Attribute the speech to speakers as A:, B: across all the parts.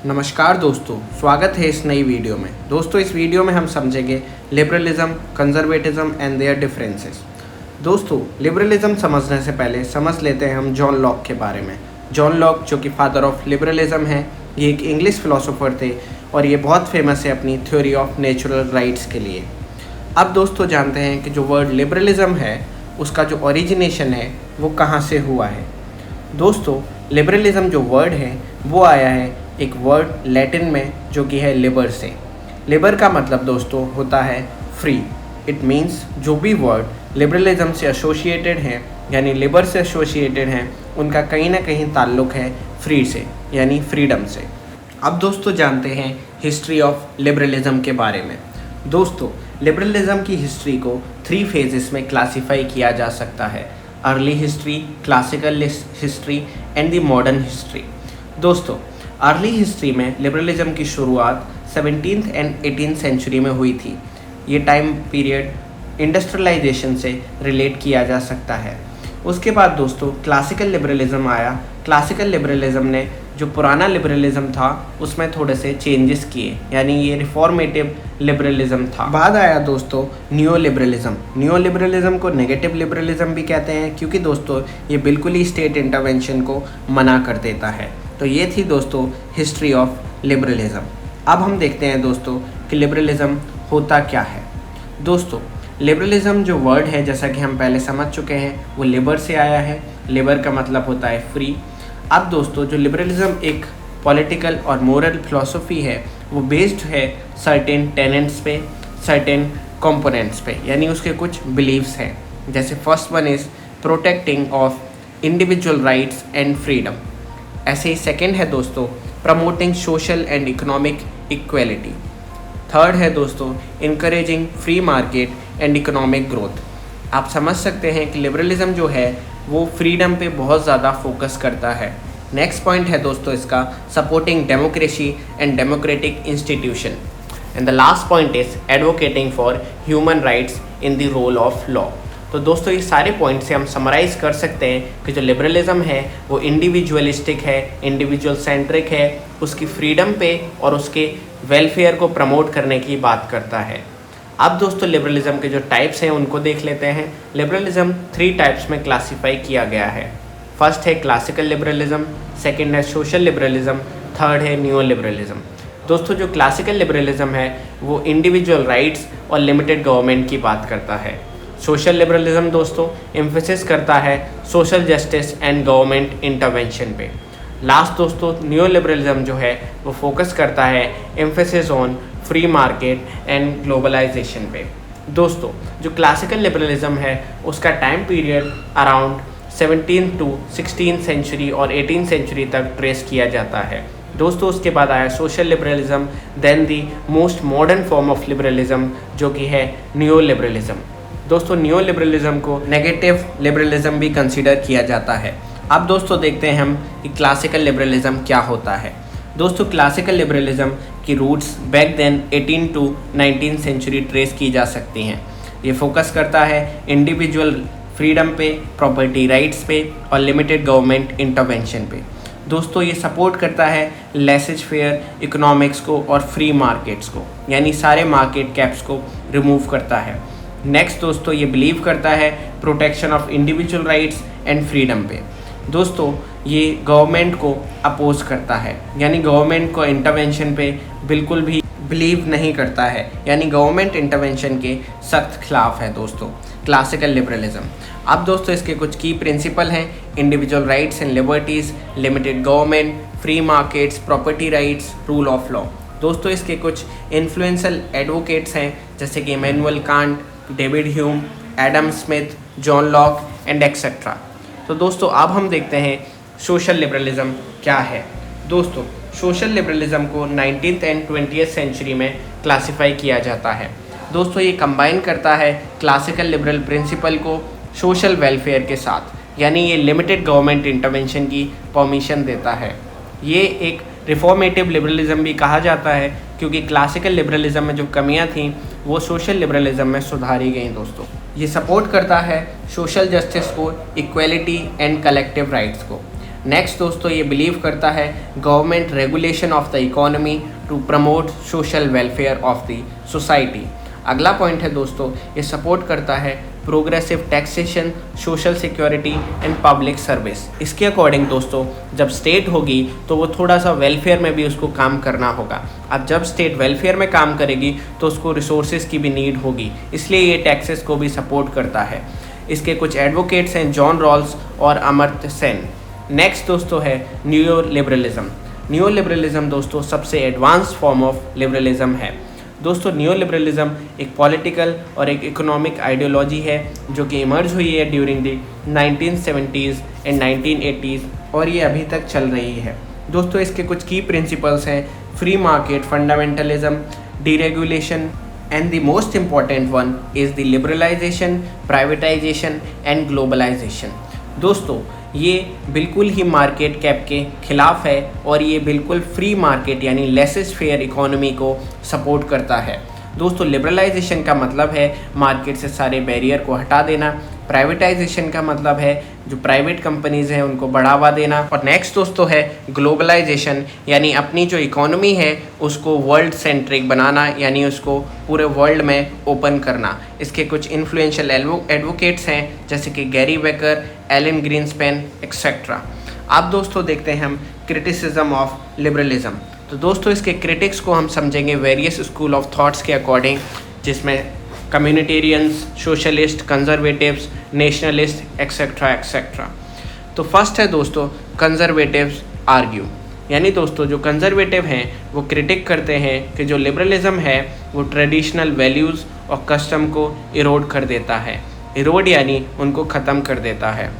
A: नमस्कार दोस्तों, स्वागत है इस नई वीडियो में। दोस्तों, इस वीडियो में हम समझेंगे liberalism, conservatism and there differences. दोस्तों, लिबरलिज्म समझने से पहले समझ लेते हैं हम जॉन लॉक के बारे में। जॉन लॉक, जो कि फादर ऑफ लिबरलिज्म है, ये एक इंग्लिश फिलोसोफर थे और ये बहुत फेमस है अपनी थ्योरी ऑफ नेचुरल राइट्स के लिए। अब दोस्तों जानते हैं कि जो वर्ड लिबरलिज्म है उसका जो ओरिजिनेशन है वो कहाँ से हुआ है। दोस्तों, लिबरलिज्म जो वर्ड है वो आया है एक वर्ड लैटिन में जो कि है लिबर से। लिबर का मतलब दोस्तों होता है फ्री। इट मीन्स जो भी वर्ड लिबरलिज्म से एसोसिएटेड हैं यानी लिबर से एसोसिएटेड हैं उनका कहीं ना कहीं ताल्लुक़ है फ्री से यानी फ्रीडम से। अब दोस्तों जानते हैं हिस्ट्री ऑफ लिबरलिज्म के बारे में। दोस्तों, लिबरलिज्म की हिस्ट्री को 3 फेजेस में क्लासीफाई किया जा सकता है: early history, classical history and the modern history. दोस्तों, अर्ली हिस्ट्री में लिबरलिज्म की शुरुआत 17th एंड 18th सेंचुरी में हुई थी। ये टाइम पीरियड इंडस्ट्रियलाइजेशन से रिलेट किया जा सकता है। उसके बाद दोस्तों क्लासिकल लिबरलिज्म आया। क्लासिकल लिबरलिज्म ने जो पुराना लिबरलिज्म था उसमें थोड़े से चेंजेस किए, यानी ये रिफॉर्मेटिव लिबरलिज्म था। बाद आया दोस्तों न्यू लिबरलिज्म। न्यू लिबरलिज्म को नेगेटिव लिबरलिज्म भी कहते हैं क्योंकि दोस्तों ये बिल्कुल ही स्टेट इंटरवेंशन को मना कर देता है। तो ये थी दोस्तों हिस्ट्री ऑफ लिबरलिज्म। अब हम देखते हैं दोस्तों कि लिबरलिज्म होता क्या है। दोस्तों, लिबरलिज्म जो वर्ड है, जैसा कि हम पहले समझ चुके हैं, वो लिबर से आया है। लिबर का मतलब होता है फ्री। अब दोस्तों जो लिबरलिज्म एक पॉलिटिकल और मोरल फिलॉसफी है वो बेस्ड है सर्टेन टेनेंट्स पे, सर्टेन कंपोनेंट्स पे, यानी उसके कुछ बिलीव्स हैं। जैसे first one is protecting of individual rights and freedom. ऐसे ही सेकेंड है दोस्तों promoting social and economic equality. Third है दोस्तों encouraging free market and economic growth. आप समझ सकते हैं कि लिबरलिज्म जो है वो फ्रीडम पे बहुत ज़्यादा फोकस करता है। नेक्स्ट पॉइंट है दोस्तों इसका supporting democracy and democratic institution. And the last point is advocating for human rights in the rule of law. तो दोस्तों ये सारे पॉइंट से हम समराइज़ कर सकते हैं कि जो लिबरलिज्म है वो इंडिविजुअलिस्टिक है, इंडिविजुअल सेंट्रिक है, उसकी फ्रीडम पे और उसके वेलफेयर को प्रमोट करने की बात करता है। अब दोस्तों लिबरलिज्म के जो टाइप्स हैं उनको देख लेते हैं। लिबरलिज्म 3 टाइप्स में क्लासीफाई किया गया है। फर्स्ट है क्लासिकल लिबरलिज्म, सेकेंड है सोशल लिबरलिज्म, थर्ड है न्यू लिबरलिज्म। दोस्तों जो क्लासिकल लिबरलिज्म है वो इंडिविजुअल राइट्स और लिमिटेड गवर्नमेंट की बात करता है। सोशल लिबरलिज्म दोस्तों एम्फेसिस करता है social justice and government intervention पे। लास्ट दोस्तों न्यू लिबरलिज्म जो है वो फोकस करता है emphasis on free market and globalisation पे। दोस्तों जो क्लासिकल लिबरलिज्म है उसका time period around 17th to 16th century और 18th सेंचुरी तक ट्रेस किया जाता है। दोस्तों उसके बाद आया social liberalism, then the most modern form of liberalism जो कि है न्यू लिबरलिज्म। दोस्तों न्यू लिबरलिज्म को नेगेटिव लिबरलिज्म भी कंसीडर किया जाता है। अब दोस्तों देखते हैं हम कि क्लासिकल लिबरलिज्म क्या होता है। दोस्तों क्लासिकल लिबरलिज्म की roots back then 18th to 19th century trace की जा सकती हैं। ये फोकस करता है इंडिविजुअल फ्रीडम पे, प्रॉपर्टी राइट्स पे और लिमिटेड गवर्नमेंट इंटरवेंशन पे। दोस्तों ये सपोर्ट करता है लेसेज फेयर इकोनॉमिक्स को और फ्री मार्केट्स को, यानी सारे मार्केट कैप्स को रिमूव करता है। नेक्स्ट दोस्तों ये बिलीव करता है protection of individual rights and freedom पे। दोस्तों ये गवर्नमेंट को अपोज करता है, यानी गवर्नमेंट को इंटरवेंशन पे बिल्कुल भी बिलीव नहीं करता है, यानी गवर्नमेंट इंटरवेंशन के सख्त खिलाफ है दोस्तों क्लासिकल लिबरलिज्म। अब दोस्तों इसके कुछ की प्रिंसिपल हैं: individual rights and liberties, limited government, free markets, property rights, rule of law. दोस्तों इसके कुछ इन्फ्लुएंशियल एडवोकेट्स हैं जैसे कि Immanuel Kant, David Hume, Adam Smith, John Locke and etcetera. तो दोस्तों अब हम देखते हैं सोशल लिबरलिज्म क्या है। दोस्तों सोशल लिबरलिज्म को 19th एंड 20th सेंचुरी में क्लासीफाई किया जाता है। दोस्तों ये कंबाइन करता है क्लासिकल लिबरल प्रिंसिपल को सोशल वेलफेयर के साथ, यानी ये लिमिटेड गवर्नमेंट इंटरवेंशन की परमिशन देता है। ये एक रिफॉर्मेटिव लिबरलिज्म भी कहा जाता है क्योंकि क्लासिकल लिबरलिज्म में जो कमियां थीं वो सोशल लिबरलिज्म में सुधारी गई। दोस्तों ये सपोर्ट करता है सोशल जस्टिस को, इक्वेलिटी एंड कलेक्टिव राइट्स को। नेक्स्ट दोस्तों ये बिलीव करता है government regulation of the economy to promote social welfare of the society. अगला पॉइंट है दोस्तों, ये सपोर्ट करता है progressive taxation, social security and public service. इसके अकॉर्डिंग दोस्तों जब स्टेट होगी तो वो थोड़ा सा वेलफेयर में भी उसको काम करना होगा। अब जब स्टेट वेलफेयर में काम करेगी तो उसको रिसोर्सेज की भी नीड होगी, इसलिए ये टैक्सेस को भी सपोर्ट करता है। इसके कुछ एडवोकेट्स हैं जॉन रॉल्स और अमर्त्य सेन। नेक्स्ट दोस्तों है न्यू लिबरलिज्म। न्यू लिबरलिज्म दोस्तों सबसे एडवांस फॉर्म ऑफ लिबरलिज्म है। दोस्तों न्यू लिबरलिज्म एक पॉलिटिकल और एक इकोनॉमिक आइडियोलॉजी है जो कि इमर्ज हुई है during the 1970s and 1980s और ये अभी तक चल रही है। दोस्तों इसके कुछ की प्रिंसिपल्स हैं free market, fundamentalism, deregulation and the most important one is the liberalisation, privatisation and globalisation. दोस्तों ये बिल्कुल ही मार्केट कैप के खिलाफ है और ये बिल्कुल फ्री मार्केट यानी लेसेस फेयर इकोनॉमी को सपोर्ट करता है। दोस्तों लिबरलाइजेशन का मतलब है मार्केट से सारे बैरियर को हटा देना, प्राइवेटाइजेशन का मतलब है जो प्राइवेट कंपनीज़ हैं उनको बढ़ावा देना, और नेक्स्ट दोस्तों है ग्लोबलाइजेशन यानी अपनी जो इकोनॉमी है उसको वर्ल्ड सेंट्रिक बनाना यानी उसको पूरे वर्ल्ड में ओपन करना। इसके कुछ इन्फ्लुएंशियल एडवोकेट्स हैं जैसे कि Gary baker, Alan Greenspan etcetera. अब दोस्तों देखते हैं हम क्रिटिसिज्म ऑफ लिबरलिज्म। तो दोस्तों इसके क्रिटिक्स को हम समझेंगे वेरियस स्कूल ऑफ थॉट्स के अकॉर्डिंग, जिसमें communitarians, socialist, conservatives, nationalist etcetera etcetera. तो फर्स्ट है दोस्तों कंजर्वेटिव्स आर्ग्यू, यानी दोस्तों जो कंजर्वेटिव हैं वो क्रिटिक करते हैं कि जो लिबरलिज्म है वो ट्रेडिशनल वैल्यूज़ और कस्टम को इरोड कर देता है। इरोड यानी उनको ख़त्म कर देता है।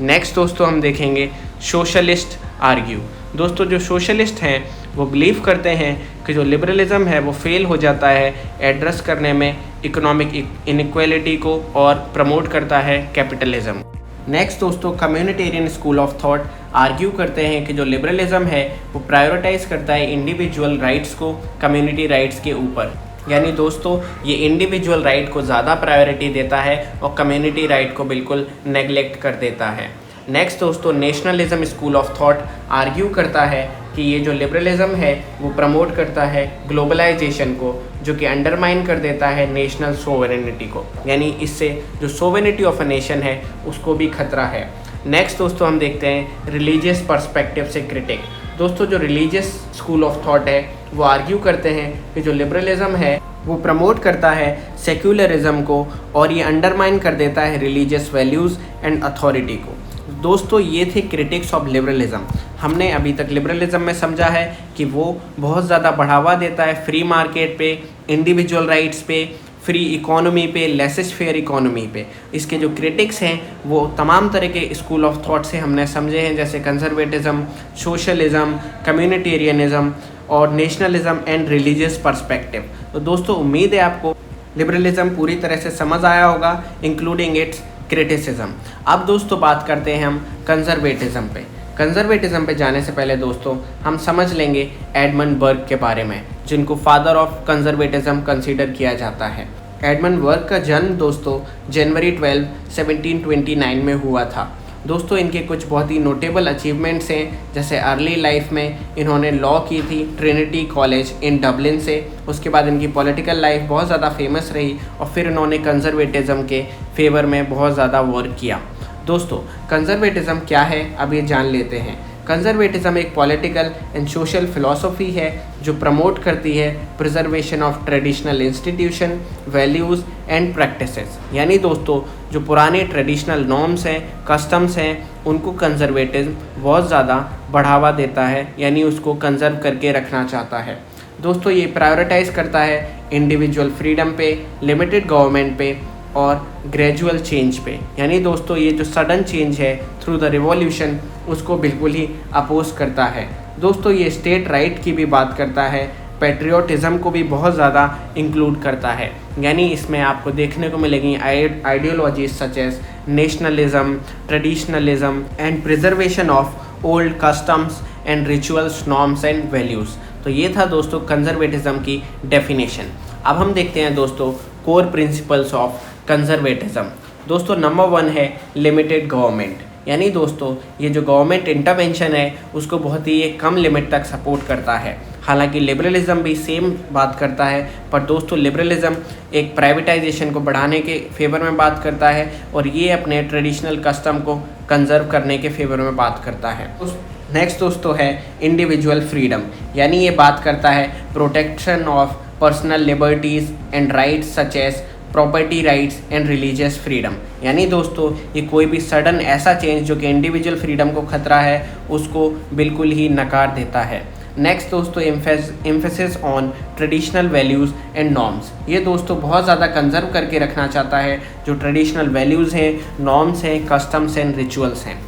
A: नेक्स्ट दोस्तों हम देखेंगे सोशलिस्ट आर्ग्यू। दोस्तों जो सोशलिस्ट हैं वो बिलीव करते हैं कि जो लिबरलिज्म है वो फेल हो जाता है एड्रेस करने में इकोनॉमिक इनइक्वालिटी को और प्रमोट करता है कैपिटलिज्म। नेक्स्ट दोस्तों communitarian school of thought argue करते हैं कि जो लिबरलिज्म है वो प्रायोरिटाइज करता है इंडिविजुअल राइट्स को कम्युनिटी राइट्स के ऊपर, यानी दोस्तों ये इंडिविजुअल राइट को ज़्यादा प्रायोरिटी देता है और कम्युनिटी राइट को बिल्कुल नेगलेक्ट कर देता है। नेक्स्ट दोस्तों nationalism school of thought argue करता है कि ये जो लिबरलिज्म है वो प्रमोट करता है ग्लोबलाइजेशन को, जो कि अंडरमाइन कर देता है नेशनल सोवरेनिटी को, यानी इससे जो सोवरेनिटी ऑफ अ नेशन है उसको भी खतरा है। नेक्स्ट दोस्तों हम देखते हैं रिलीजियस पर्सपेक्टिव से क्रिटिक। दोस्तों जो रिलीजियस स्कूल ऑफ थॉट है वो आर्ग्यू करते हैं कि जो लिबरलिज्म है वो प्रमोट करता है सेक्युलरिज्म को और ये अंडरमाइन कर देता है रिलीजियस वैल्यूज़ एंड अथॉरिटी को। दोस्तों ये थे क्रिटिक्स ऑफ लिबरलिज्म। हमने अभी तक लिबरलिज्म में समझा है कि वो बहुत ज़्यादा बढ़ावा देता है फ्री मार्केट पे, इंडिविजुअल राइट्स पे, फ्री इकोनॉमी पे, लेसेस फेयर इकोनॉमी पे। इसके जो क्रिटिक्स हैं वो तमाम तरह के स्कूल ऑफ थॉट से हमने समझे हैं, जैसे कंजर्वेटिज्म, सोशलिज्म, कम्युनिटेरियनिज्म और नेशनलिज्म एंड रिलीजियस पर्सपेक्टिव। तो दोस्तों उम्मीद है आपको लिबरलिज्म पूरी तरह से समझ आया होगा, इंक्लूडिंग इट्स क्रिटिसिज्म। अब दोस्तों बात करते हैं हम कंजर्वेटिज्म पे। कंजर्वेटिज्म पे जाने से पहले दोस्तों हम समझ लेंगे एडमंड बर्ग के बारे में, जिनको फादर ऑफ कंजर्वेटिज्म कंसीडर किया जाता है। एडमंड बर्ग का जन्म दोस्तों जनवरी 12, 1729 में हुआ था। दोस्तों इनके कुछ बहुत ही नोटेबल अचीवमेंट्स हैं, जैसे अर्ली लाइफ में इन्होंने लॉ की थी ट्रिनिटी कॉलेज इन डबलिन से। उसके बाद इनकी पॉलिटिकल लाइफ बहुत ज़्यादा फेमस रही और फिर इन्होंने कंजर्वेटिज्म के फेवर में बहुत ज़्यादा वर्क किया। दोस्तों कंजर्वेटिज्म क्या है अब ये जान लेते हैं। कंजर्वेटिज्म एक पॉलिटिकल एंड सोशल फिलॉसफी है जो प्रमोट करती है preservation of traditional institution, values and practices, यानी दोस्तों जो पुराने ट्रेडिशनल नॉर्म्स हैं, कस्टम्स हैं, उनको कंजर्वेटिज्म बहुत ज़्यादा बढ़ावा देता है, यानी उसको कंजर्व करके रखना चाहता है। दोस्तों ये प्रायोरिटाइज़ करता है इंडिविजुअल फ्रीडम पे, लिमिटेड गवर्नमेंट पे और ग्रेजुअल चेंज पे, यानी दोस्तों ये जो सडन चेंज है थ्रू द रिवॉल्यूशन उसको बिल्कुल ही अपोज करता है। दोस्तों ये स्टेट राइट की भी बात करता है, पैट्रियोटिज़म को भी बहुत ज़्यादा इंक्लूड करता है, यानी इसमें आपको देखने को मिलेगी ideologies such as nationalism, traditionalism and preservation of old customs and rituals, norms and values. तो ये था दोस्तों कंजर्वेटिज्म की डेफिनेशन। अब हम देखते हैं दोस्तों कोर प्रिंसिपल्स ऑफ कंजर्वेटिज्म। दोस्तों नंबर 1 है लिमिटेड गवर्नमेंट, यानी दोस्तों ये जो गवर्नमेंट इंटरवेंशन है उसको बहुत ही कम लिमिट तक सपोर्ट करता है। हालांकि लिबरलिज्म भी सेम बात करता है, पर दोस्तों लिबरलिज्म एक प्राइवेटाइजेशन को बढ़ाने के फेवर में बात करता है और ये अपने ट्रेडिशनल कस्टम को कंजर्व करने के फेवर में बात करता है। नेक्स्ट दोस्तों है इंडिविजुअल फ्रीडम, यानी ये बात करता है protection of personal liberties and rights such as property rights and religious freedom. यानी दोस्तों ये कोई भी सडन ऐसा चेंज जो कि इंडिविजुअल फ्रीडम को खतरा है उसको बिल्कुल ही नकार देता है। नेक्स्ट दोस्तों emphasis on traditional values and norms. ये दोस्तों बहुत ज़्यादा कंजर्व करके रखना चाहता है जो ट्रेडिशनल वैल्यूज़ हैं, नॉर्म्स हैं, कस्टम्स एंड रिचुअल्स हैं।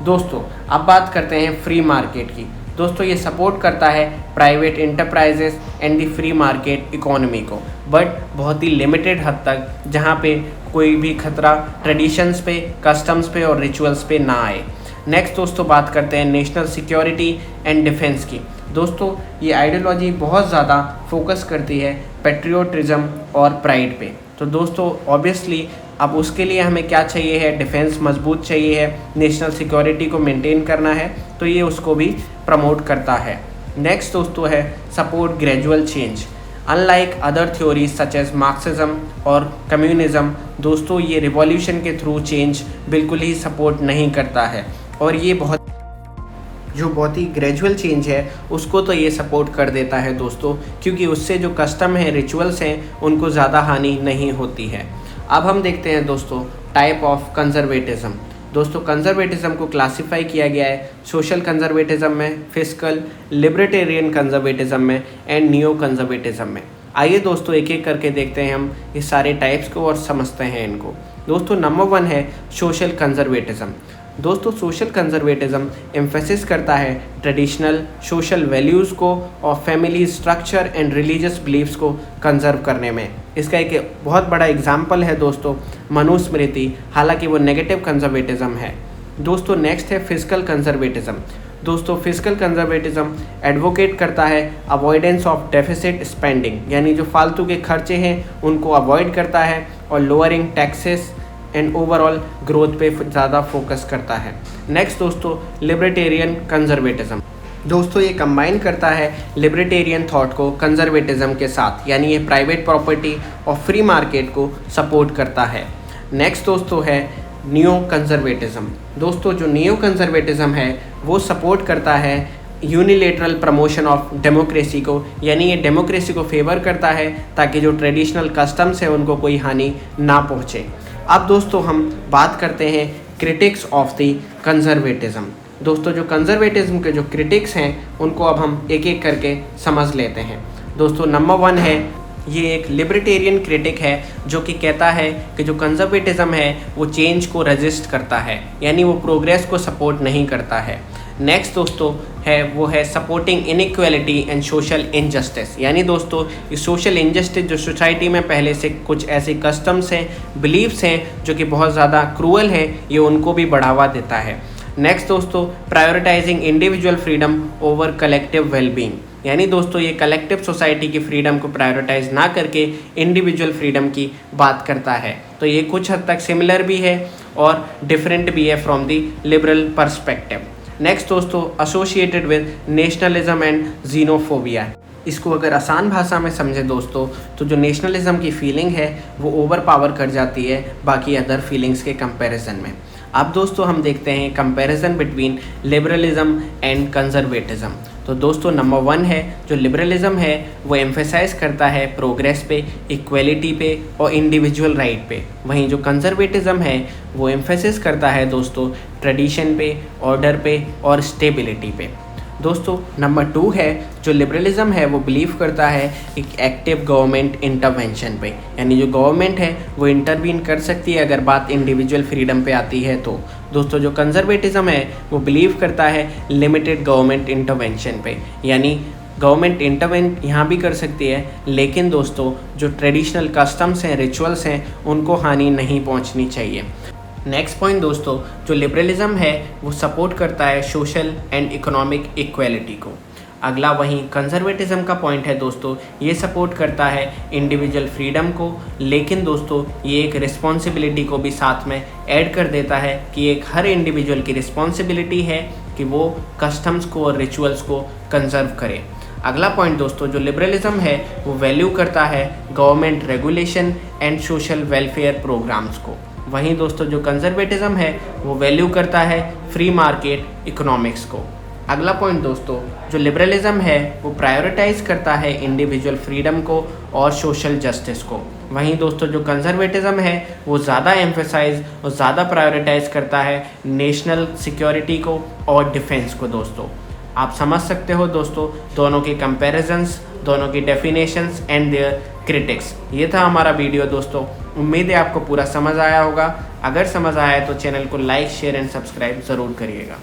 A: दोस्तों अब बात करते हैं फ्री मार्केट की। दोस्तों ये सपोर्ट करता है private enterprises and the free market economy को, बट बहुत ही लिमिटेड हद तक, जहाँ पे कोई भी खतरा ट्रेडिशंस पे, कस्टम्स पे और रिचुअल्स पे ना आए। नेक्स्ट दोस्तों बात करते हैं नेशनल सिक्योरिटी एंड डिफेंस की। दोस्तों ये आइडियोलॉजी बहुत ज़्यादा फोकस करती है पेट्रियोटिज्म और प्राइड पे। तो दोस्तों ऑब्वियसली अब उसके लिए हमें क्या चाहिए है, डिफेंस मजबूत चाहिए है, नेशनल सिक्योरिटी को मेंटेन करना है, तो ये उसको भी प्रमोट करता है। नेक्स्ट दोस्तों है support gradual change. Unlike other theories such as Marxism और कम्युनिज्म, दोस्तों ये रिवॉल्यूशन के थ्रू चेंज बिल्कुल ही सपोर्ट नहीं करता है और ये बहुत ही ग्रेजुअल चेंज है उसको तो ये सपोर्ट कर देता है दोस्तों, क्योंकि उससे जो कस्टम है, रिचुअल्स हैं, उनको ज़्यादा हानि नहीं होती है। अब हम देखते हैं दोस्तों टाइप ऑफ कंजर्वेटिज्म। दोस्तों कंजर्वेटिज्म को क्लासिफाई किया गया है सोशल कंजर्वेटिज्म में, फिस्कल, लिबर्टेरियन कंजर्वेटिज्म में एंड नियो कंजर्वेटिज्म में। आइए दोस्तों एक एक करके देखते हैं हम इस सारे टाइप्स को और समझते हैं इनको। दोस्तों नंबर 1 है सोशल कंजर्वेटिज्म। दोस्तों सोशल कंजर्वेटिज्म एम्फेसिस करता है ट्रेडिशनल सोशल वैल्यूज़ को और family structure and religious beliefs को कंजर्व करने में। इसका एक बहुत बड़ा एग्जाम्पल है दोस्तों मनुस्मृति, हालांकि वो नेगेटिव कंजर्वेटिज्म है। दोस्तों नेक्स्ट है फिस्कल कंजर्वेटिज्म। दोस्तों फिस्कल कंजर्वेटिज्म एडवोकेट करता है अवॉइडेंस ऑफ डेफिसिट स्पेंडिंग, यानी जो फालतू के खर्चे हैं उनको अवॉइड करता है और lowering taxes and overall growth पे ज़्यादा फोकस करता है। नेक्स्ट दोस्तों लिबर्टेरियन कंजर्वेटिज्म। दोस्तों ये कंबाइन करता है लिबर्टेरियन थॉट को कंजर्वेटिज्म के साथ, यानी ये प्राइवेट प्रॉपर्टी और फ्री मार्केट को सपोर्ट करता है। नेक्स्ट दोस्तों है नियो कंजर्वेटिज्म। दोस्तों जो नियो कंजर्वेटिज्म है वो सपोर्ट करता है यूनिलेटरल प्रमोशन ऑफ डेमोक्रेसी को, यानी ये डेमोक्रेसी को फेवर करता है ताकि जो ट्रेडिशनल कस्टम्स हैं उनको कोई हानि ना पहुँचे। अब दोस्तों हम बात करते हैं क्रिटिक्स ऑफ द कंजर्वेटिज्म। दोस्तों जो कंजर्वेटिज्म के जो क्रिटिक्स हैं उनको अब हम एक एक करके समझ लेते हैं। दोस्तों नंबर 1 है, ये एक लिबर्टेरियन क्रिटिक है जो कि कहता है कि जो कंजर्वेटिज्म है वो चेंज को रेजिस्ट करता है, यानी वो प्रोग्रेस को सपोर्ट नहीं करता है। नेक्स्ट दोस्तों है वो है supporting inequality and social injustice, यानी दोस्तों ये सोशल इनजस्टिस जो सोसाइटी में पहले से कुछ ऐसे कस्टम्स हैं, बिलीव्स हैं जो कि बहुत ज़्यादा क्रूअल हैं, ये उनको भी बढ़ावा देता है। नेक्स्ट दोस्तों prioritising individual freedom over collective wellbeing, यानी दोस्तों ये कलेक्टिव सोसाइटी की फ्रीडम को प्रायोरिटाइज ना करके इंडिविजुअल फ्रीडम की बात करता है। तो ये कुछ हद तक सिमिलर भी है और डिफरेंट भी है from the liberal perspective. Next दोस्तों associated with nationalism and xenophobia. इसको अगर आसान भाषा में समझे दोस्तों तो जो नेशनलिज्म की फीलिंग है वो ओवर पावर कर जाती है बाकी अदर फीलिंग्स के कंपैरिजन में। अब दोस्तों हम देखते हैं comparison between liberalism and conservatism. तो दोस्तों नंबर 1 है जो लिबरलिज्म है वो एम्फेसाइज करता है प्रोग्रेस पे, इक्वलिटी पे और इंडिविजुअल राइट पे। वहीं जो कंजर्वेटिज्म है वो एम्फेसिस करता है दोस्तों ट्रेडिशन पे, ऑर्डर पे और स्टेबिलिटी पे। दोस्तों नंबर 2 है जो लिबरलिज्म है वो बिलीव करता है एक एक्टिव गवर्नमेंट इंटरवेंशन पे, यानी जो गवर्नमेंट है वो इंटरवीन कर सकती है अगर बात इंडिविजुअल फ्रीडम पे आती है तो। दोस्तों जो कंजर्वेटिज्म है वो बिलीव करता है लिमिटेड गवर्नमेंट इंटरवेंशन पे, यानी गवर्नमेंट इंटरवेन यहाँ भी कर सकती है लेकिन दोस्तों जो ट्रेडिशनल कस्टम्स हैं, रिचुअल्स हैं, उनको हानि नहीं पहुँचनी चाहिए। नेक्स्ट पॉइंट दोस्तों जो लिबरलिज्म है वो सपोर्ट करता है सोशल एंड इकोनॉमिक इक्वालिटी को। अगला वहीं कंजर्वेटिज्म का पॉइंट है दोस्तों, ये सपोर्ट करता है इंडिविजुअल फ्रीडम को, लेकिन दोस्तों ये एक रिस्पॉन्सिबिलिटी को भी साथ में ऐड कर देता है कि एक हर इंडिविजुअल की रिस्पॉन्सिबिलिटी है कि वो कस्टम्स को और रिचुअल्स को कंजर्व करे। अगला पॉइंट दोस्तों जो लिबरलिज्म है वो वैल्यू करता है government regulation and social welfare programmes को। वहीं दोस्तों जो कंजर्वेटिज्म है वो वैल्यू करता है फ्री मार्केट इकोनॉमिक्स को। अगला पॉइंट दोस्तों जो लिबरलिज्म है वो प्रायोरिटाइज करता है इंडिविजुअल फ्रीडम को और सोशल जस्टिस को। वहीं दोस्तों जो कंजर्वेटिज्म है वो ज़्यादा एम्फेसाइज और ज़्यादा प्रायोरिटाइज करता है नेशनल सिक्योरिटी को और डिफेंस को। दोस्तों आप समझ सकते हो दोस्तों दोनों के कंपैरिजंस, दोनों की डेफिनेशंस एंड देयर क्रिटिक्स। ये था हमारा वीडियो दोस्तों, उम्मीद है आपको पूरा समझ आया होगा। अगर समझ आया है तो चैनल को लाइक, शेयर एंड सब्सक्राइब ज़रूर करिएगा।